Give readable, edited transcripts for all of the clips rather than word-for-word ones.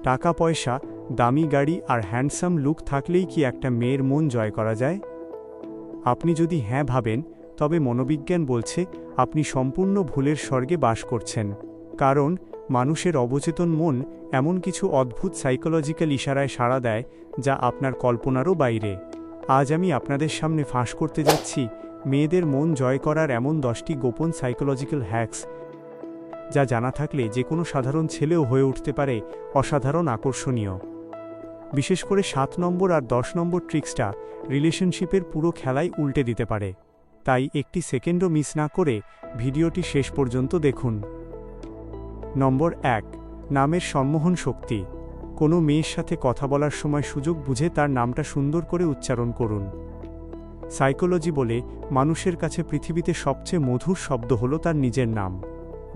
টাকা পয়সা, দামি গাড়ি আর হ্যান্ডসাম লুক থাকলেই কি একটা মেয়ের মন জয় করা যায়? আপনি যদি হ্যাঁ ভাবেন, তবে মনোবিজ্ঞান বলছে আপনি সম্পূর্ণ ভুলের স্বর্গে বাস করছেন। কারণ মানুষের অবচেতন মন এমন কিছু অদ্ভুত সাইকোলজিক্যাল ইশারায় সাড়া দেয় যা আপনার কল্পনারও বাইরে। আজ আমি আপনাদের সামনে ফাঁস করতে যাচ্ছি মেয়েদের মন জয় করার এমন 10টি গোপন সাইকোলজিক্যাল হ্যাকস, যা জানা থাকলে যে কোনো সাধারণ ছেলেও হয়ে উঠতে পারে অসাধারণ আকর্ষণীয়। বিশেষ করে 7 নম্বর আর 10 নম্বর ট্রিক্সটা রিলেশনশিপের পুরো খেলাই উল্টে দিতে পারে। তাই একটি সেকেন্ডও মিস না করে ভিডিওটি শেষ পর্যন্ত দেখুন। নম্বর 1, নামের সম্মোহন শক্তি। কোনো মেয়ের সাথে কথা বলার সময় সুযোগ বুঝে তার নামটা সুন্দর করে উচ্চারণ করুন। সাইকোলজি বলে মানুষের কাছে পৃথিবীতে সবচেয়ে মধুর শব্দ হলো তার নিজের নাম।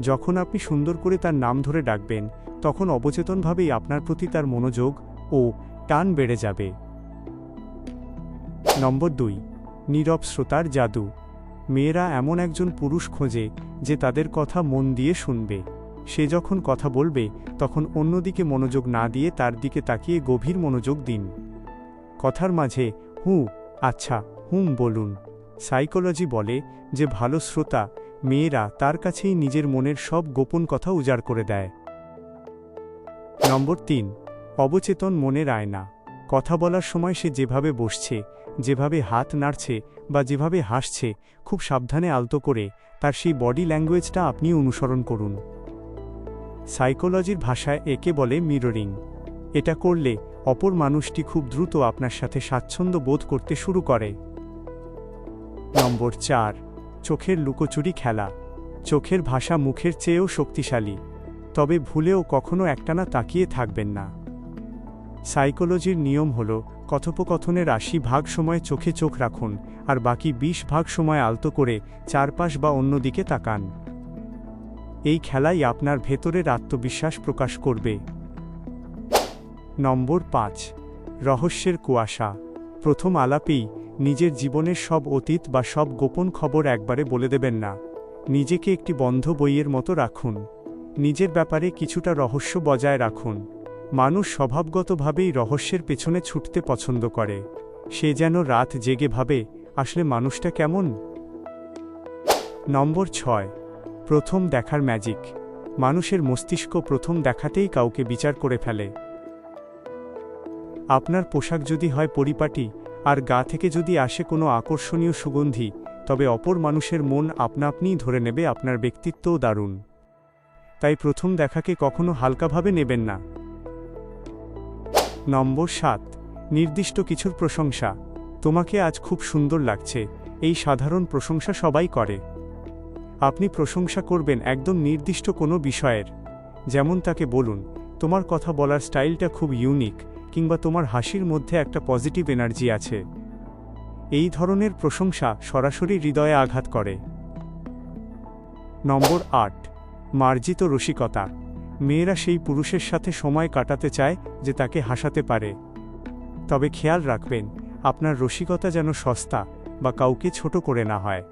যখন আপনি সুন্দর করে তার নাম ধরে ডাকবেন, তখন অবচেতনভাবেই আপনার প্রতি তার মনোযোগ ও টান বেড়ে যাবে। নম্বর 2, নীরব শ্রোতার জাদু। মেয়েরা এমন একজন পুরুষ খোঁজে যে তাদের কথা মন দিয়ে শুনবে। সে যখন কথা বলবে তখন অন্যদিকে মনোযোগ না দিয়ে তার দিকে তাকিয়ে গভীর মনোযোগ দিন। কথার মাঝে হুঁ, আচ্ছা, বলুন। সাইকোলজি বলে যে ভালো শ্রোতা মেয়েরা তার কাছেই নিজের মনের সব গোপন কথা উজাড় করে দেয়। নম্বর 3, অবচেতন মনের আয়না। কথা বলার সময় সে যেভাবে বসছে, যেভাবে হাত নাড়ছে বা যেভাবে হাসছে, খুব সাবধানে আলতো করে তার সেই বডি ল্যাঙ্গুয়েজটা আপনি অনুসরণ করুন। সাইকোলজির ভাষায় একে বলে মিররিং। এটা করলে অপর মানুষটি খুব দ্রুত আপনার সাথে স্বাচ্ছন্দ্য বোধ করতে শুরু করে। নম্বর 4, চোখের লুকোচুরি খেলা। চোখের ভাষা মুখের চেয়েও শক্তিশালী, তবে ভুলেও কখনো একটানা তাকিয়ে থাকবেন না। সাইকোলজির নিয়ম হল কথোপকথনের 80% সময় চোখে চোখ রাখুন আর বাকি 20% সময় আলতো করে চারপাশ বা অন্যদিকে তাকান। এই খেলাই আপনার ভেতরের আত্মবিশ্বাস প্রকাশ করবে। নম্বর 5, রহস্যের কুয়াশা। প্রথম আলাপেই নিজের জীবনের সব অতীত বা সব গোপন খবর একবারে বলে দেবেন না। নিজেকে একটি বন্ধ বইয়ের মতো রাখুন। নিজের ব্যাপারে কিছুটা রহস্য বজায় রাখুন। মানুষ স্বভাবগতভাবেই রহস্যের পেছনে ছুটতে পছন্দ করে। সে যেন রাত জেগে ভাবে, আসলে মানুষটা কেমন। নম্বর 6, প্রথম দেখার ম্যাজিক। মানুষের মস্তিষ্ক প্রথম দেখাতেই কাউকে বিচার করে ফেলে। আপনার পোশাক যদি হয় পরিপাটি আর গা থেকে যদি আসে কোনো আকর্ষণীয় সুগন্ধি, তবে অপর মানুষের মন আপনা আপনিই ধরে নেবে আপনার ব্যক্তিত্বও দারুণ। তাই প্রথম দেখাকে কখনো হালকাভাবে নেবেন না। নম্বর 7, নির্দিষ্ট কিছুর প্রশংসা। তোমাকে আজ খুব সুন্দর লাগছে, এই সাধারণ প্রশংসা সবাই করে। আপনি প্রশংসা করবেন একদম নির্দিষ্ট কোনো বিষয়ের। যেমন তাকে বলুন, তোমার কথা বলার স্টাইলটা খুব ইউনিক, কিংবা তোমার হাসির মধ্যে একটা পজিটিভ এনার্জি আছে। এই ধরনের প্রশংসা সরাসরি হৃদয়ে আঘাত করে। নম্বর 8, মার্জিত রসিকতা। মেয়েরা সেই পুরুষের সাথে সময় কাটাতে চায় যে তাকে হাসাতে পারে। তবে খেয়াল রাখবেন, আপনার রসিকতা যেন সস্তা বা কাউকে ছোট করে না হয়।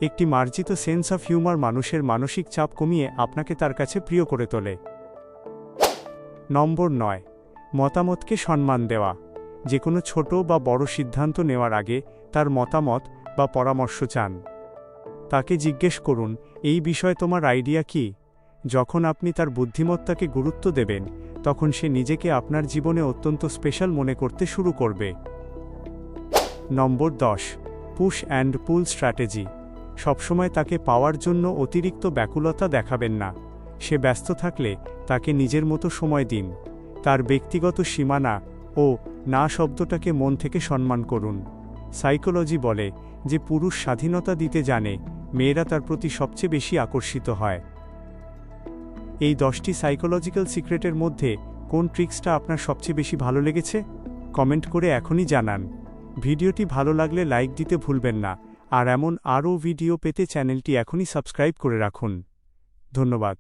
একটি মার্জিত সেন্স অফ হিউমার মানুষের মানসিক চাপ কমিয়ে আপনাকে তার কাছে প্রিয় করে তোলে। নম্বর 9, মতামতকে সম্মান দেওয়া। যে কোনো ছোট বা বড় সিদ্ধান্ত নেওয়ার আগে তার মতামত বা পরামর্শ চান। তাকে জিজ্ঞেস করুন, এই বিষয়ে তোমার আইডিয়া কি? যখন আপনি তার বুদ্ধিমত্তাকে গুরুত্ব দেবেন, তখন সে নিজেকে আপনার জীবনে অত্যন্ত স্পেশাল মনে করতে শুরু করবে। নম্বর 10, পুশ অ্যান্ড পুল স্ট্র্যাটেজি। সবসময় তাকে পাওয়ার জন্য অতিরিক্ত ব্যাকুলতা দেখাবেন না। সে ব্যস্ত থাকলে তাকে নিজের মতো সময় দিন। তার ব্যক্তিগত সীমানা ও না শব্দটাকে মন থেকে সম্মান করুন। সাইকোলজি বলে যে পুরুষ স্বাধীনতা দিতে জানে, মেয়েরা তার প্রতি সবচেয়ে বেশি আকর্ষিত হয়। এই 10টি সাইকোলজিক্যাল সিক্রেটের মধ্যে কোন ট্রিক্সটা আপনার সবচেয়ে বেশি ভালো লেগেছে? কমেন্ট করে এখনই জানান। ভিডিওটি ভালো লাগলে লাইক দিতে ভুলবেন না, আর এমন আরও ভিডিও পেতে চ্যানেলটি এখনই সাবস্ক্রাইব করে রাখুন। ধন্যবাদ।